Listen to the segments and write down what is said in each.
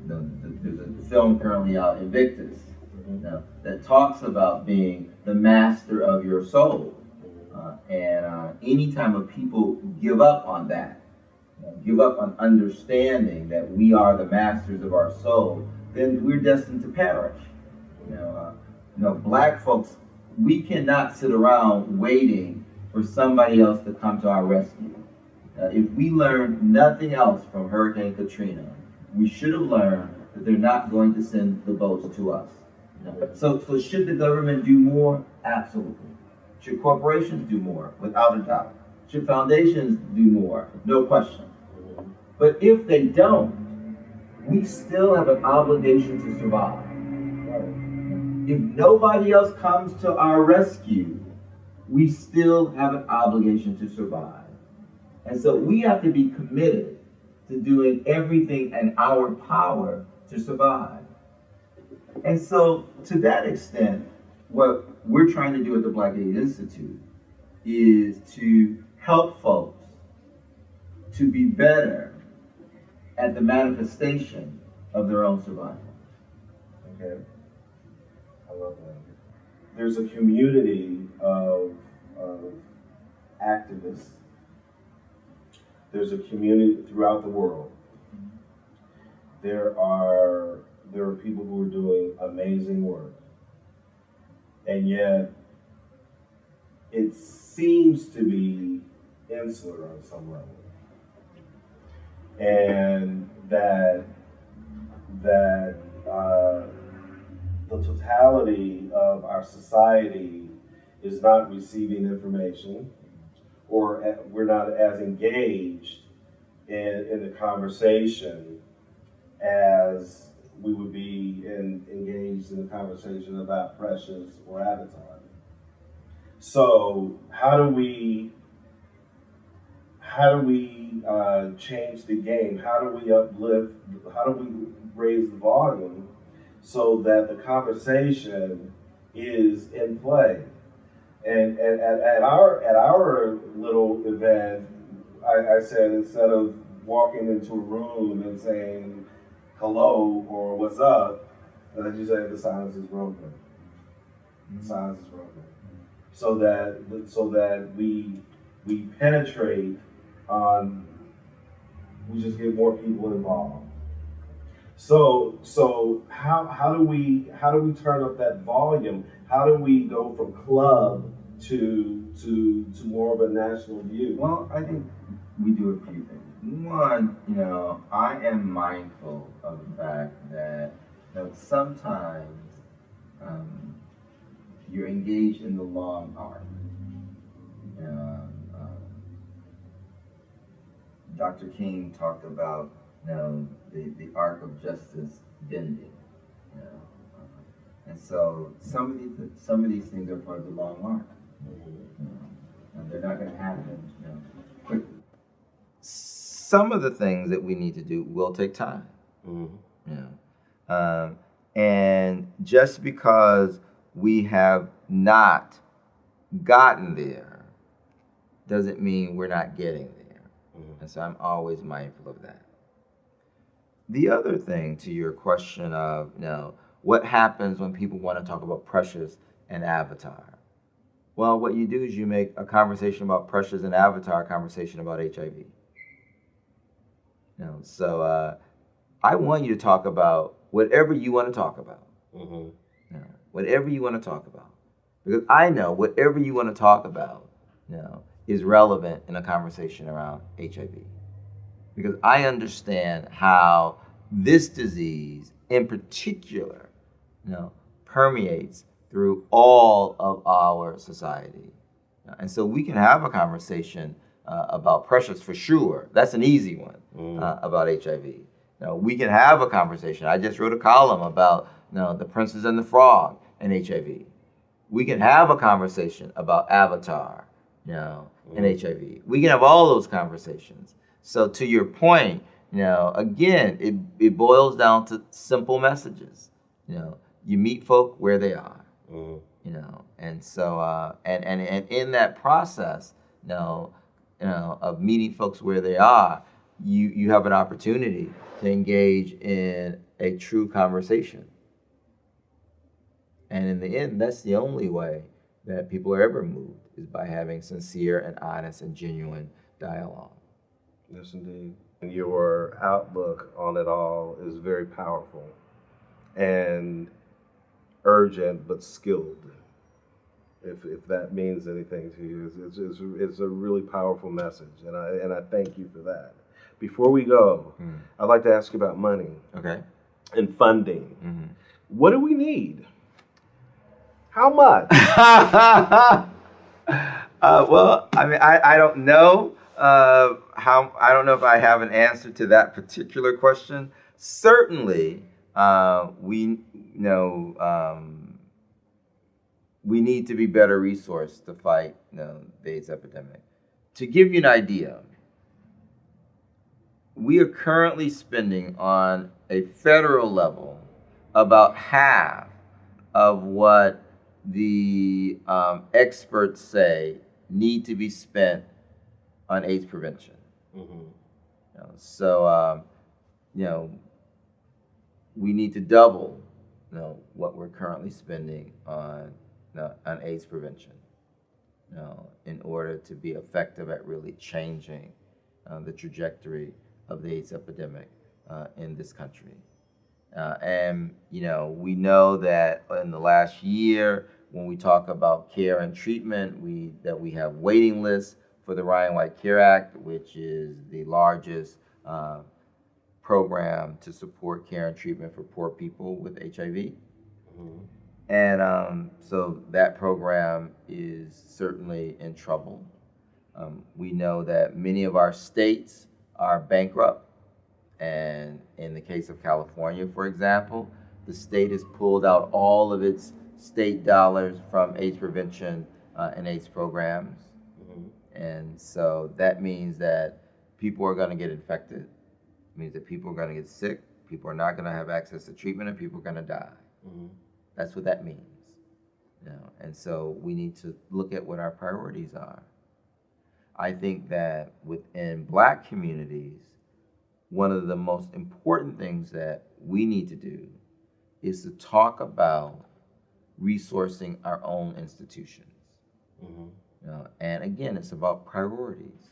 there's a film currently out, Invictus, that talks about being the master of your soul. And anytime of people give up on that, give up on understanding that we are the masters of our soul, then we're destined to perish. Black folks, we cannot sit around waiting for somebody else to come to our rescue. If we learned nothing else from Hurricane Katrina, we should have learned that they're not going to send the boats to us. So should the government do more? Absolutely. Should corporations do more? Without a doubt. Should foundations do more? No question. But if they don't, we still have an obligation to survive. If nobody else comes to our rescue, we still have an obligation to survive. And so we have to be committed to doing everything in our power to survive. And so to that extent, what we're trying to do at the Black Aid Institute is to help folks to be better at the manifestation of their own survival. Okay, I love that. There's a community of activists. There's a community throughout the world. There are people who are doing amazing work, and yet it seems to be insular on some level, and that the totality of our society is not receiving information, or we're not as engaged in the conversation as we would be engaged in the conversation about Precious or Avatar. So how do we change the game? How do we uplift? How do we raise the volume so that the conversation is in play? And at our little event, I said, instead of walking into a room and saying hello or what's up, you say the silence is broken. The silence is broken. So that we penetrate on, we just get more people involved. So how do we turn up that volume? How do we go from club to more of a national view? Well, I think we do a few things. One, I am mindful of the fact that sometimes you're engaged in the long arc. Dr. King talked about the arc of justice bending. And so some of these things are part of the long arc. And they're not going to happen quickly. Some of the things that we need to do will take time. And just because we have not gotten there doesn't mean we're not getting there. And so I'm always mindful of that. The other thing to your question of, what happens when people want to talk about Precious and Avatar? Well, what you do is you make a conversation about Precious and Avatar a conversation about HIV. So I want you to talk about whatever you want to talk about. Whatever you want to talk about. Because I know whatever you want to talk about, is relevant in a conversation around HIV. Because I understand how this disease in particular, permeates through all of our society. And so we can have a conversation about Precious for sure. That's an easy one, about HIV. We can have a conversation. I just wrote a column about The Princess and the Frog and HIV. We can have a conversation about Avatar, and HIV. We can have all those conversations. So to your point, again, it boils down to simple messages. You meet folk where they are. And so and in that process, of meeting folks where they are, you have an opportunity to engage in a true conversation. And in the end, that's the only way that people are ever moved, is by having sincere and honest and genuine dialogue. Yes, indeed. And your outlook on it all is very powerful and urgent but skilled. If that means anything to you, it's a really powerful message, and I thank you for that. Before we go, I'd like to ask you about money. Okay. And funding. What do we need? How much? Well, I mean, I don't know I don't know if I have an answer to that particular question. Certainly, we know we need to be better resourced to fight the AIDS epidemic. To give you an idea, we are currently spending on a federal level about half of what the experts say need to be spent on AIDS prevention. So, we need to double, what we're currently spending on AIDS prevention, in order to be effective at really changing the trajectory of the AIDS epidemic in this country. And we know that in the last year, when we talk about care and treatment, we have waiting lists for the Ryan White Care Act, which is the largest program to support care and treatment for poor people with HIV. And so that program is certainly in trouble. We know that many of our states are bankrupt. And in the case of California, for example, the state has pulled out all of its state dollars from AIDS prevention and AIDS programs. And so that means that people are going to get infected. It means that people are going to get sick. People are not going to have access to treatment, and people are going to die. That's what that means. And so we need to look at what our priorities are. I think that within Black communities, one of the most important things that we need to do is to talk about resourcing our own institutions. And again, it's about priorities.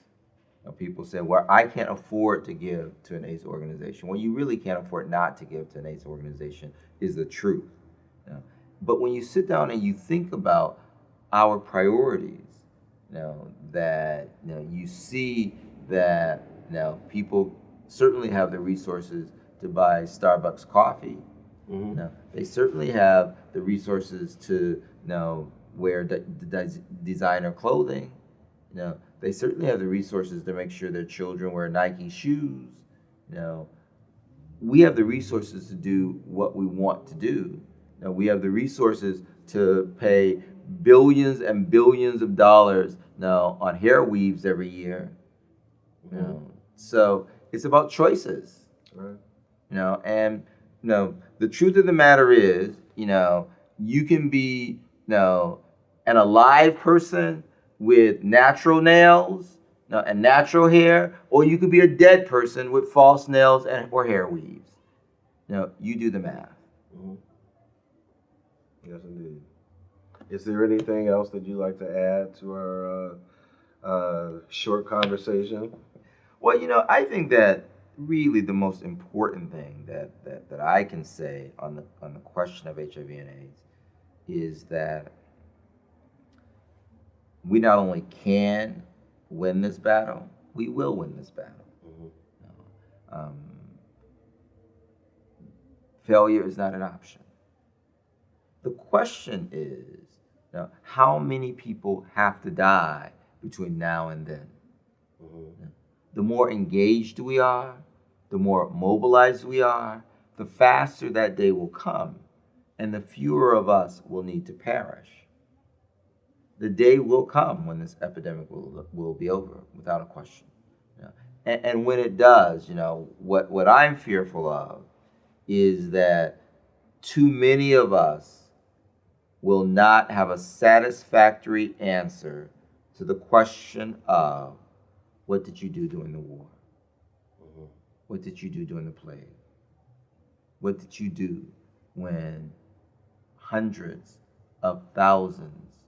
People say, well, I can't afford to give to an AIDS organization. Well, you really can't afford not to give to an AIDS organization, is the truth. But when you sit down and you think about our priorities, that you see that people certainly have the resources to buy Starbucks coffee. They certainly have the resources to wear designer clothing. They certainly have the resources to make sure their children wear Nike shoes. We have the resources to do what we want to do. We have the resources to pay billions and billions of dollars on hair weaves every year. So it's about choices. And the truth of the matter is, you can be an alive person with natural nails and natural hair, or you could be a dead person with false nails or hair weaves. You do the math. Yes, indeed. Is there anything else that you'd like to add to our short conversation? Well, I think that really the most important thing that I can say on the question of HIV and AIDS is that we not only can win this battle, we will win this battle. Failure is not an option. The question is, how many people have to die between now and then? The more engaged we are, the more mobilized we are, the faster that day will come, and the fewer of us will need to perish. The day will come when this epidemic will be over, without a question. And when it does, what I'm fearful of is that too many of us will not have a satisfactory answer to the question of, what did you do during the war? What did you do during the plague? What did you do when hundreds of thousands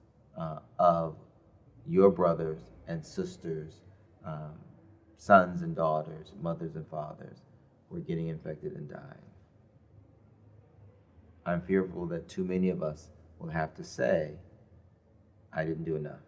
of your brothers and sisters, sons and daughters, mothers and fathers were getting infected and dying? I'm fearful that too many of us will have to say, I didn't do enough.